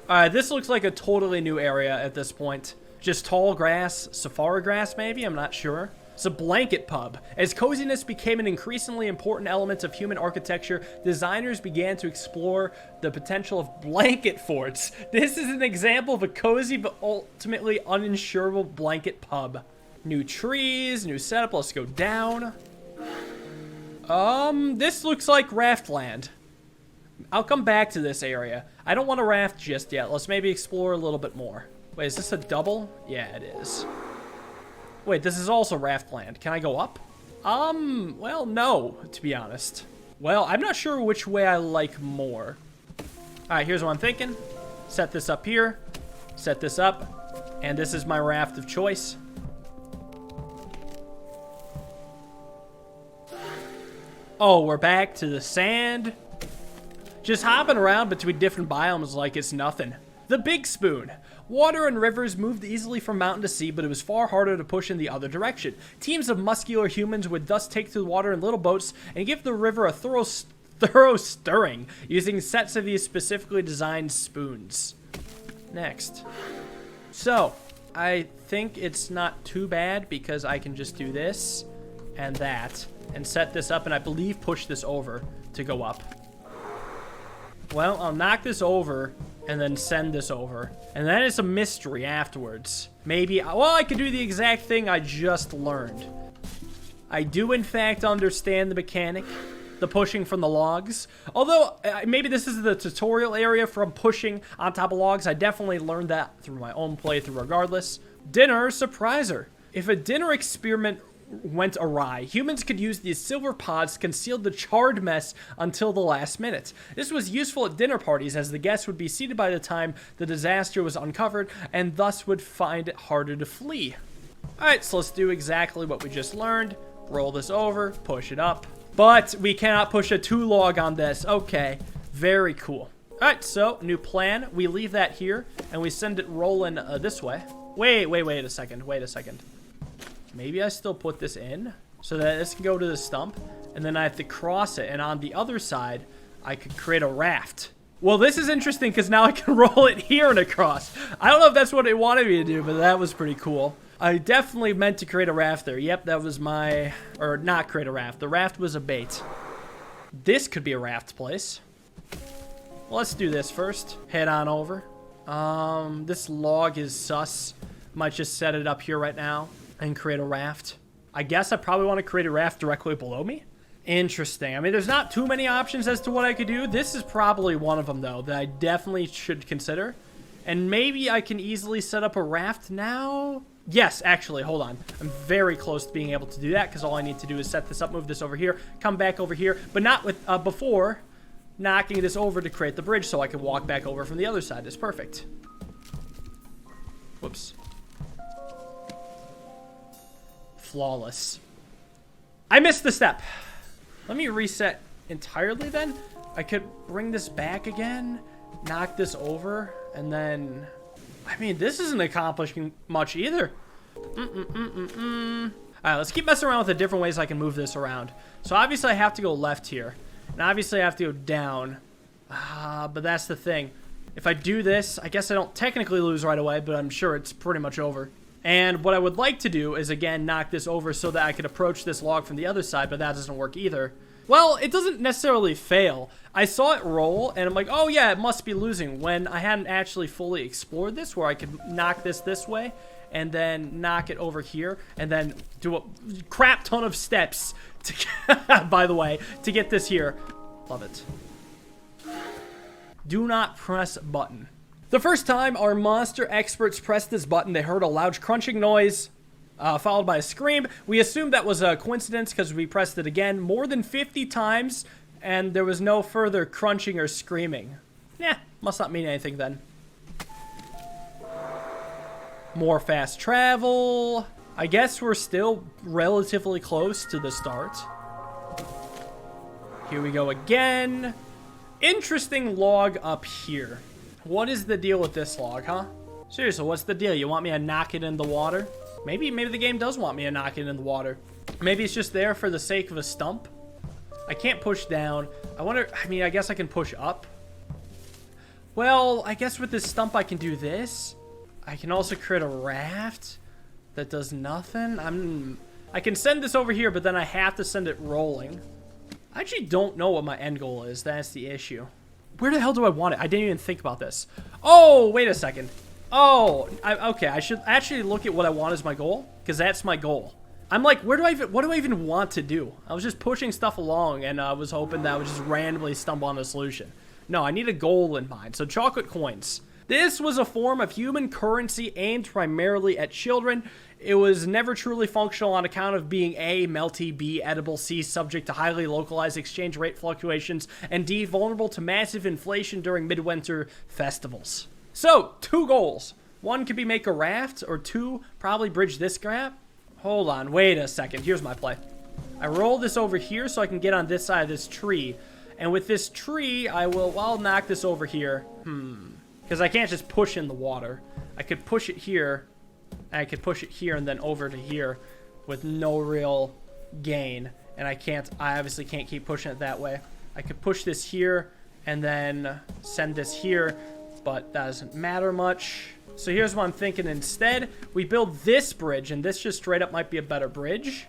Alright, this looks like a totally new area at this point. Just tall grass, safari grass maybe, I'm not sure. It's a blanket pub. As coziness became an increasingly important element of human architecture, designers began to explore the potential of blanket forts. This is an example of a cozy but ultimately uninsurable blanket pub. New trees, new setup, let's go down. This looks like raft land. I'll come back to this area. I don't want to raft just yet. Let's maybe explore a little bit more. Wait, is this a double? Yeah, it is. Wait, this is also raft land. Can I go up? Well, no, to be honest. Well, I'm not sure which way I like more. Alright, here's what I'm thinking. Set this up here. Set this up. And this is my raft of choice. Oh, we're back to the sand. Just hopping around between different biomes like it's nothing. The Big Spoon. Water and rivers moved easily from mountain to sea, but it was far harder to push in the other direction. Teams of muscular humans would thus take to the water in little boats and give the river a thorough stirring, using sets of these specifically designed spoons. Next. So, I think it's not too bad because I can just do this and that and set this up and I believe push this over to go up. Well, I'll knock this over and then send this over. And then it's a mystery afterwards. Maybe, well, I could do the exact thing I just learned. I do, in fact, understand the mechanic, the pushing from the logs. Although, maybe this is the tutorial area from pushing on top of logs. I definitely learned that through my own playthrough regardless. Dinner surpriser. If a dinner experiment went awry, humans could use these silver pods to conceal the charred mess until the last minute. This was useful at dinner parties as the guests would be seated by the time the disaster was uncovered and thus would find it harder to flee. Alright, so let's do exactly what we just learned. Roll this over, push it up. But we cannot push a 2 log on this. Okay, very cool. Alright, so new plan. We leave that here and we send it rolling this way. Wait a second. Maybe I still put this in so that this can go to the stump and then I have to cross it. And on the other side, I could create a raft. Well, this is interesting because now I can roll it here and across. I don't know if that's what it wanted me to do, but that was pretty cool. I definitely meant to create a raft there. Yep, that was my, or not create a raft. The raft was a bait. This could be a raft place. Well, let's do this first. Head on over. This log is sus. Might just set it up here right now and create a raft. I guess I probably want to create a raft directly below me. Interesting. I mean, there's not too many options as to what I could do. This is probably one of them, though, that I definitely should consider. And maybe I can easily set up a raft now. Yes, actually, hold on. I'm very close to being able to do that because all I need to do is set this up, move this over here, come back over here, but not with before knocking this over to create the bridge so I can walk back over from the other side. It's perfect. Whoops. Flawless. I missed the step. Let me reset entirely then. I could bring this back again, knock this over, and then... I mean, this isn't accomplishing much either. Alright, let's keep messing around with the different ways I can move this around. So obviously I have to go left here. And obviously I have to go down. But that's the thing. If I do this, I guess I don't technically lose right away, but I'm sure it's pretty much over. And what I would like to do is, again, knock this over so that I could approach this log from the other side, but that doesn't work either. Well, it doesn't necessarily fail. I saw it roll, and I'm like, oh yeah, it must be losing, when I hadn't actually fully explored this, where I could knock this way, and then knock it over here, and then do a crap ton of steps, to by the way, to get this here. Love it. Do not press button. The first time our monster experts pressed this button, they heard a loud crunching noise, followed by a scream. We assumed that was a coincidence because we pressed it again more than 50 times, and there was no further crunching or screaming. Yeah, must not mean anything then. More fast travel. I guess we're still relatively close to the start. Here we go again. Interesting log up here. What is the deal with this log, huh? Seriously, what's the deal? You want me to knock it in the water? Maybe the game does want me to knock it in the water. Maybe it's just there for the sake of a stump. I can't push down. I wonder, I mean, I guess I can push up. Well, I guess with this stump I can do this. I can also create a raft that does nothing. I can send this over here, but then I have to send it rolling. I actually don't know what my end goal is. That's the issue. Where the hell do I want it? I didn't even think about this. Oh, wait a second. Oh, okay. I should actually look at what I want as my goal, because that's my goal. I'm like, what do I even want to do? I was just pushing stuff along, and I was hoping that I would just randomly stumble on a solution. No, I need a goal in mind. So chocolate coins. This was a form of human currency aimed primarily at children. It was never truly functional on account of being A, melty, B, edible, C, subject to highly localized exchange rate fluctuations, and D, vulnerable to massive inflation during midwinter festivals. So, 2 goals. 1 could be make a raft, or 2, probably bridge this gap. Hold on, wait a second. Here's my play. I roll this over here so I can get on this side of this tree. And with this tree, I'll knock this over here. Because I can't just push in the water. I could push it here. I could push it here and then over to here with no real gain. And I obviously can't keep pushing it that way. I could push this here and then send this here, but that doesn't matter much. So here's what I'm thinking instead. We build this bridge, and this just straight up might be a better bridge.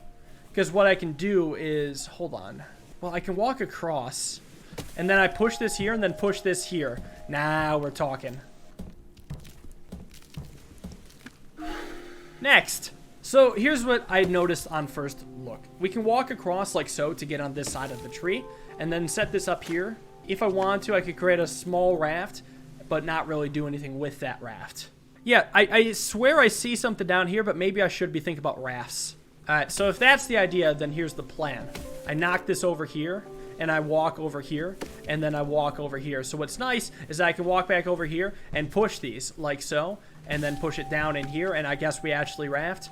Because what I can do is, hold on. Well, I can walk across, and then I push this here and then push this here. Now we're talking. Next. So here's what I noticed on first look. We can walk across like so to get on this side of the tree, and then set this up here. If I want to, I could create a small raft, but not really do anything with that raft. Yeah, I swear I see something down here, but maybe I should be thinking about rafts. Alright, so if that's the idea, then here's the plan. I knock this over here, and I walk over here, and then I walk over here. So what's nice is I can walk back over here and push these, like so, and then push it down in here, and I guess we actually raft.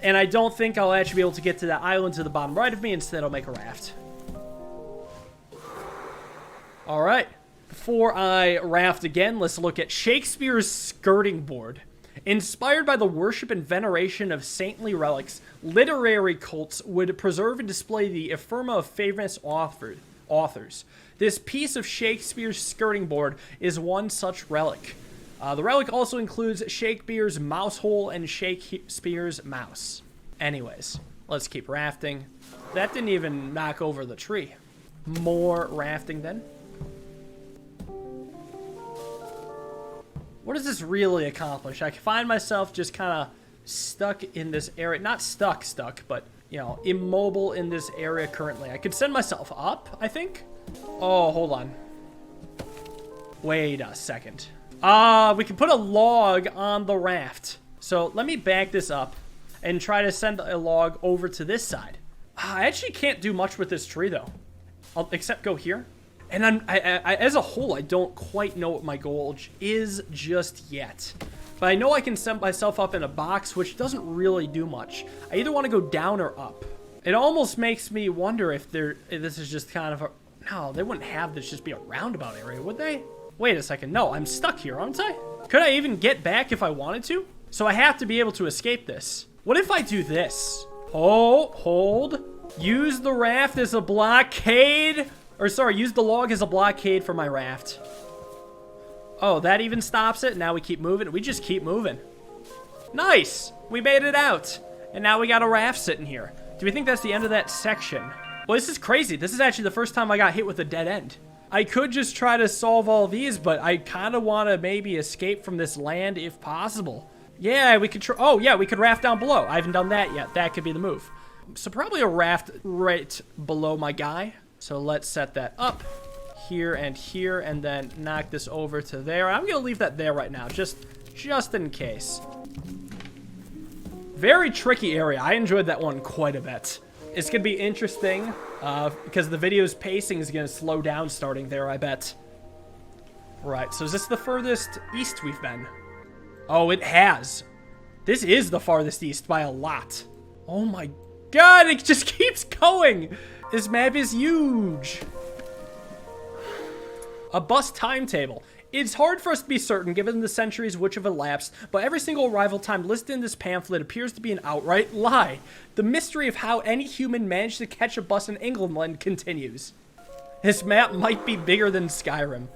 And I don't think I'll actually be able to get to that island to the bottom right of me. Instead, I'll make a raft. Alright. Before I raft again, let's look at Shakespeare's skirting board. Inspired by the worship and veneration of saintly relics, literary cults would preserve and display the ephemera of famous authors. This piece of Shakespeare's skirting board is one such relic. The relic also includes Shakespeare's mouse hole and Shakespeare's mouse. Anyways, let's keep rafting. That didn't even knock over the tree. More rafting then. What does this really accomplish? I find myself just kind of stuck in this area. Not stuck, but, you know, immobile in this area currently. I could send myself up, I think. Oh, hold on. Wait a second. We can put a log on the raft. So let me back this up and try to send a log over to this side. I actually can't do much with this tree, though. Except go here. And as a whole, I don't quite know what my goal is just yet. But I know I can set myself up in a box, which doesn't really do much. I either want to go down or up. It almost makes me wonder if this is just kind of a... No, they wouldn't have this just be a roundabout area, would they? Wait a second. No, I'm stuck here, aren't I? Could I even get back if I wanted to? So I have to be able to escape this. What if I do this? Oh, hold. Use the raft as a blockade... Or, sorry, use the log as a blockade for my raft. Oh, that even stops it? Now we keep moving? We just keep moving. Nice! We made it out. And now we got a raft sitting here. Do we think that's the end of that section? Well, this is crazy. This is actually the first time I got hit with a dead end. I could just try to solve all these, but I kind of want to maybe escape from this land if possible. Yeah, we could oh, yeah, we could raft down below. I haven't done that yet. That could be the move. So probably a raft right below my guy. So let's set that up here, and then knock this over to there. I'm going to leave that there right now, just in case. Very tricky area. I enjoyed that one quite a bit. It's going to be interesting because the video's pacing is going to slow down starting there, I bet. Right, so is this the furthest east we've been? Oh, it has. This is the farthest east by a lot. Oh my god, it just keeps going. This map is huge. A bus timetable. It's hard for us to be certain given the centuries which have elapsed, but every single arrival time listed in this pamphlet appears to be an outright lie. The mystery of how any human managed to catch a bus in England continues. This map might be bigger than Skyrim.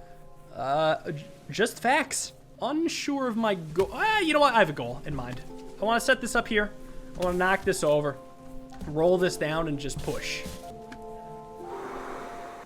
Just facts. Unsure of my goal. You know what? I have a goal in mind. I want to set this up here. I want to knock this over. Roll this down and just push.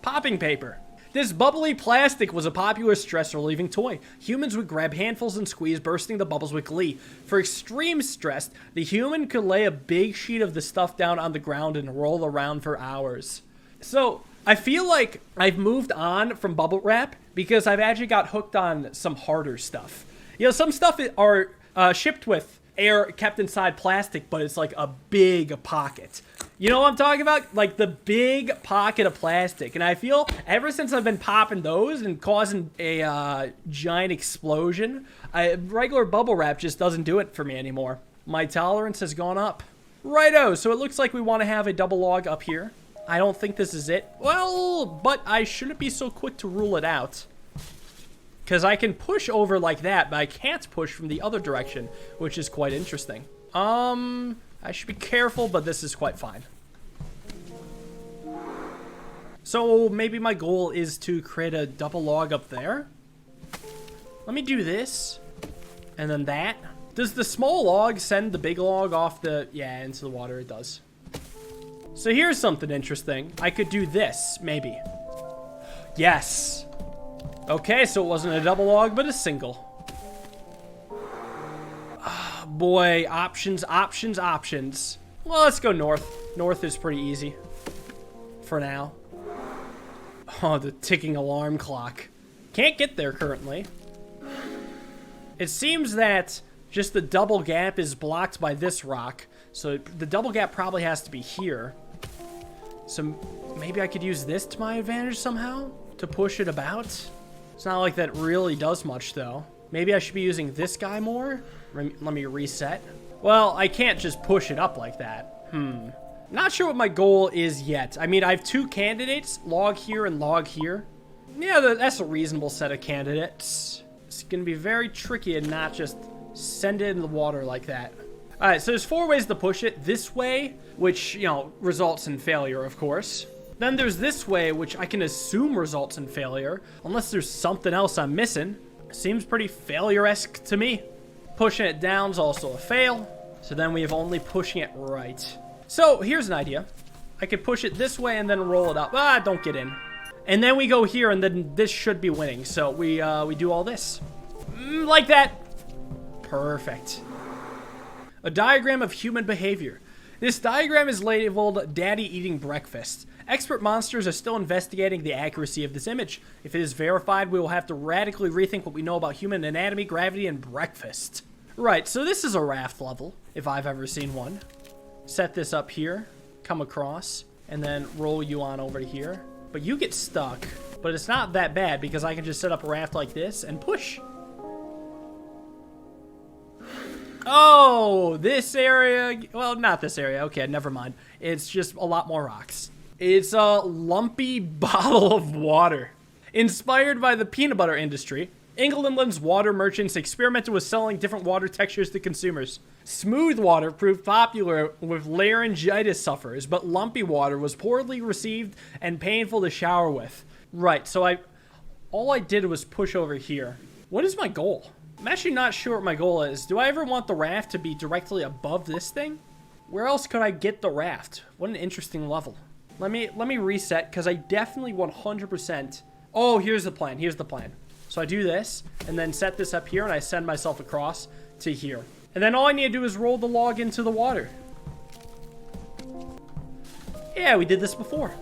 Popping paper. This bubbly plastic was a popular stress-relieving toy. Humans would grab handfuls and squeeze, bursting the bubbles with glee. For extreme stress, the human could lay a big sheet of the stuff down on the ground and roll around for hours. So, I feel like I've moved on from bubble wrap because I've actually got hooked on some harder stuff. You know, some stuff are shipped with air kept inside plastic, but it's like a big pocket. You know what I'm talking about? Like the big pocket of plastic. And I feel ever since I've been popping those and causing a giant explosion, regular bubble wrap just doesn't do it for me anymore. My tolerance has gone up. Righto, so it looks like we want to have a double log up here. I don't think this is it. Well, but I shouldn't be so quick to rule it out. Because I can push over like that, but I can't push from the other direction, which is quite interesting. I should be careful, but this is quite fine. So maybe my goal is to create a double log up there. Let me do this. And then that. Does the small log send the big log off the... Yeah, into the water. It does. So here's something interesting. I could do this, maybe. Yes. Okay, so it wasn't a double log, but a single. Oh, boy, options, options, options. Well, let's go north. North is pretty easy. For now. Oh, the ticking alarm clock. Can't get there currently. It seems that just the double gap is blocked by this rock. So the double gap probably has to be here. So maybe I could use this to my advantage somehow to push it about. It's not like that really does much though. Maybe I should be using this guy more. Let me reset. Well, I can't just push it up like that. Not sure what my goal is yet. I mean, I have two candidates, log here and log here. Yeah, that's a reasonable set of candidates. It's gonna be very tricky and not just send it in the water like that. All right, so there's 4 ways to push it. This way, which, you know, results in failure, of course. Then there's this way, which I can assume results in failure, unless there's something else I'm missing. Seems pretty failure-esque to me. Pushing it down is also a fail. So then we have only pushing it right. So here's an idea. I could push it this way and then roll it up. Ah, don't get in. And then we go here, and then this should be winning. So we do all this. Like that. Perfect. A diagram of human behavior. This diagram is labeled Daddy Eating Breakfast. Expert monsters are still investigating the accuracy of this image. If it is verified, we will have to radically rethink what we know about human anatomy, gravity, and breakfast. Right, so this is a raft level, if I've ever seen one. Set this up here, come across, and then roll you on over to here. But you get stuck. But it's not that bad because I can just set up a raft like this and push. Oh, this area. Well, not this area. Okay, never mind. It's just a lot more rocks. It's a lumpy bottle of water. Inspired by the peanut butter industry, England's water merchants experimented with selling different water textures to consumers. Smooth water proved popular with laryngitis sufferers, but lumpy water was poorly received and painful to shower with. Right, so all I did was push over here. What is my goal? I'm actually not sure what my goal is. Do I ever want the raft to be directly above this thing? Where else could I get the raft? What an interesting level. Let me reset, because I definitely 100%... Oh, here's the plan. Here's the plan. So I do this, and then set this up here, and I send myself across to here. And then all I need to do is roll the log into the water. Yeah, we did this before.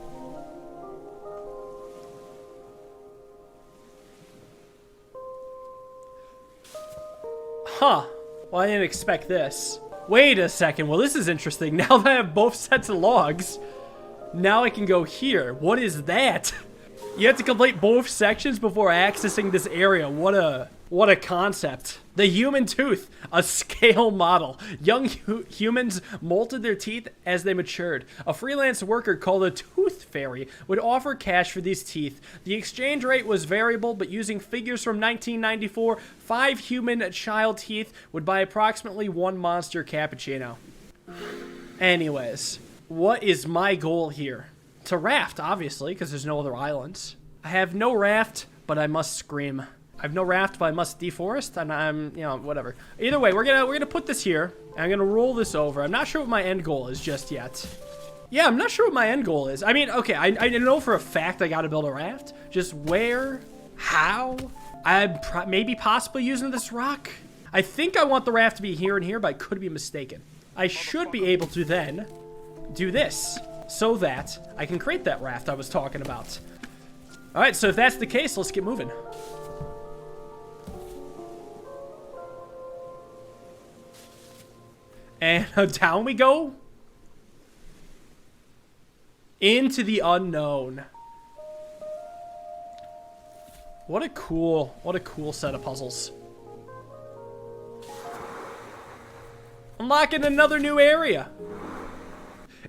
Huh. Well, I didn't expect this. Wait a second. Well, this is interesting. Now that I have both sets of logs, now I can go here. What is that? You have to complete both sections before accessing this area. What a concept. The human tooth, a scale model. Young humans molted their teeth as they matured. A freelance worker called a tooth fairy would offer cash for these teeth. The exchange rate was variable, but using figures from 1994, 5 human child teeth would buy approximately 1 monster cappuccino. Anyways, what is my goal here? To raft, obviously, because there's no other islands. I have no raft, but I must scream. I have no raft, but I must deforest, and I'm, you know, whatever. Either way, we're gonna put this here, and I'm gonna roll this over. I'm not sure what my end goal is just yet. Yeah, I'm not sure what my end goal is. I mean, okay, I know for a fact I gotta build a raft. Just where, how, I'm maybe possibly using this rock. I think I want the raft to be here and here, but I could be mistaken. I should be able to then do this so that I can create that raft I was talking about. All right, so if that's the case, let's get moving. And down we go. Into the unknown. What a cool set of puzzles. Unlocking another new area.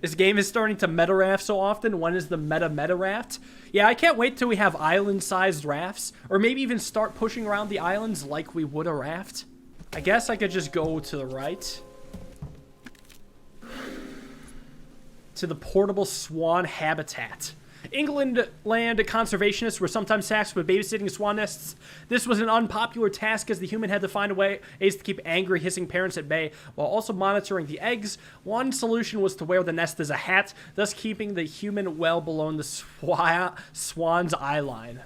This game is starting to meta raft so often. When is the meta raft? Yeah, I can't wait till we have island-sized rafts. Or maybe even start pushing around the islands like we would a raft. I guess I could just go to the right. To the portable swan habitat. England land conservationists were sometimes tasked with babysitting swan nests. This was an unpopular task as the human had to find ways to keep angry, hissing parents at bay while also monitoring the eggs. One solution was to wear the nest as a hat, thus keeping the human well below the swan's eye line.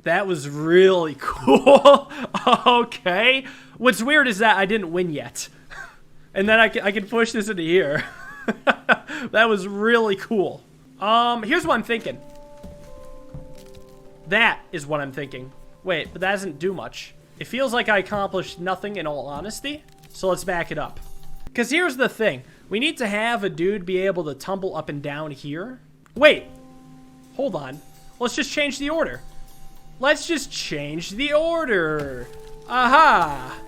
That was really cool. Okay. What's weird is that I didn't win yet. And then I can push this into here. That was really cool. Here's what I'm thinking. That is what I'm thinking. Wait, but that doesn't do much. It feels like I accomplished nothing in all honesty. So let's back it up. Because here's the thing. We need to have a dude be able to tumble up and down here. Wait. Hold on. Let's just change the order. Let's just change the order. Aha.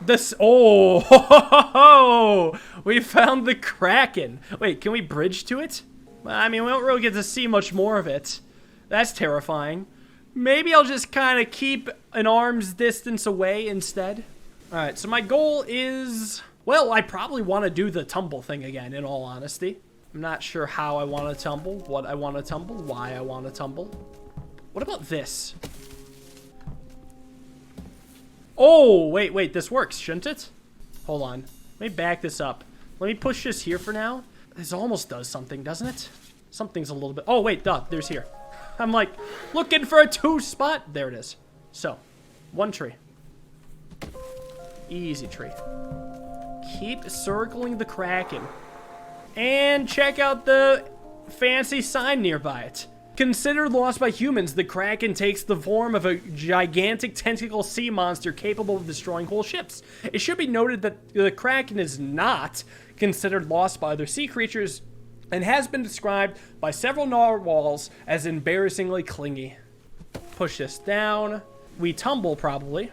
This, oh, we found the Kraken. Wait, can we bridge to it? I mean, we don't really get to see much more of it. That's terrifying. Maybe I'll just kind of keep an arm's distance away instead. All right, so my goal is, well, I probably want to do the tumble thing again, in all honesty. I'm not sure how I want to tumble, what I want to tumble, why I want to tumble. What about this? Oh, wait, this works, shouldn't it? Hold on. Let me back this up. Let me push this here for now. This almost does something, doesn't it? Something's a little bit... Oh, wait, duh, there's here. I'm like, looking for a 2 spot. There it is. So, 1 tree. Easy tree. Keep circling the Kraken. And check out the fancy sign nearby it. Considered lost by humans, the Kraken takes the form of a gigantic tentacle sea monster capable of destroying whole ships. It should be noted that the Kraken is not considered lost by other sea creatures and has been described by several narwhals as embarrassingly clingy. Push this down. We tumble, probably.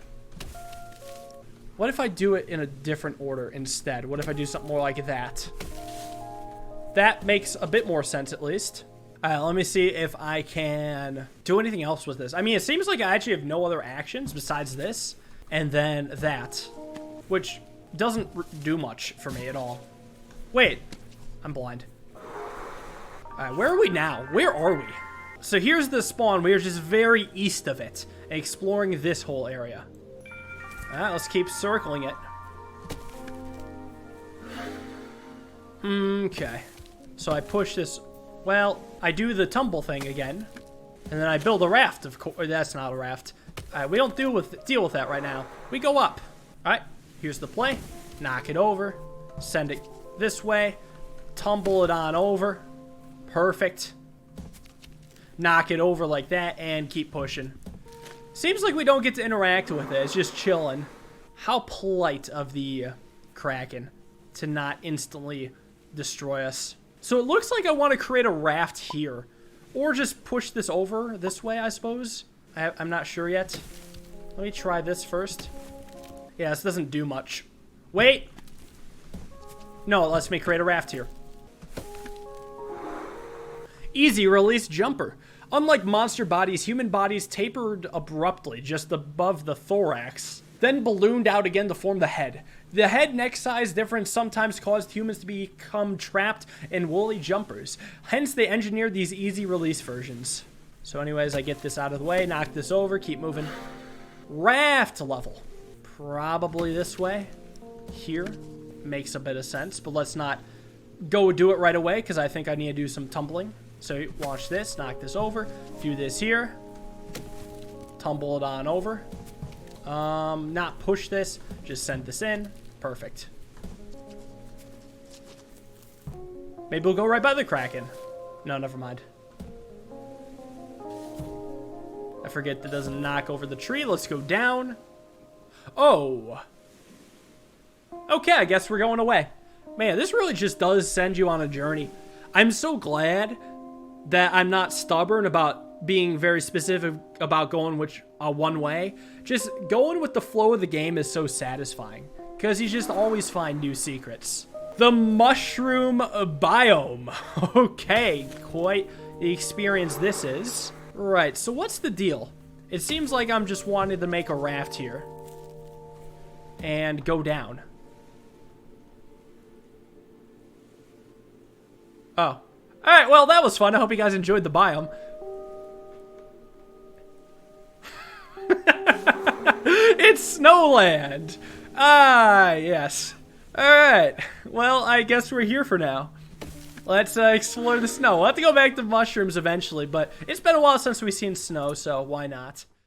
What if I do it in a different order instead? What if I do something more like that? That makes a bit more sense, at least. Let me see if I can do anything else with this. I mean, it seems like I actually have no other actions besides this and then that, which doesn't do much for me at all. Wait, I'm blind. All right, where are we now? Where are we? So here's the spawn. We are just very east of it, exploring this whole area. All right, let's keep circling it. Okay. So I push this... Well, I do the tumble thing again, and then I build a raft, of course. That's not a raft. We don't deal with that right now. We go up. All right, here's the play. Knock it over. Send it this way. Tumble it on over. Perfect. Knock it over like that, and keep pushing. Seems like we don't get to interact with it. It's just chilling. How polite of the Kraken to not instantly destroy us. So it looks like I want to create a raft here. Or just push this over this way, I suppose. I'm not sure yet. Let me try this first. Yeah, this doesn't do much. Wait! No, it lets me create a raft here. Easy release jumper. Unlike monster bodies, human bodies tapered abruptly just above the thorax. then ballooned out again to form the head. The head neck size difference sometimes caused humans to become trapped in woolly jumpers. Hence, they engineered these easy release versions. So anyways, I get this out of the way, knock this over, keep moving. Raft level. Probably this way. Here. Makes a bit of sense, but let's not go do it right away because I think I need to do some tumbling. So watch this, knock this over, do this here. Tumble it on over. Not push this, just send this in. Perfect. Maybe we'll go right by the Kraken. No, never mind. I forget that doesn't knock over the tree. Let's go down. Oh. Okay, I guess we're going away. Man, this really just does send you on a journey. I'm so glad that I'm not stubborn about being very specific about going one way. Just going with the flow of the game is so satisfying because you just always find new secrets. The mushroom biome. Okay, quite the experience this is. Right, so what's the deal? It seems like I'm just wanting to make a raft here and go down. Oh. Alright, well, that was fun. I hope you guys enjoyed the biome. It's Snowland! Ah, yes. Alright. Well, I guess we're here for now. Let's explore the snow. We'll have to go back to mushrooms eventually, but it's been a while since we've seen snow, so why not?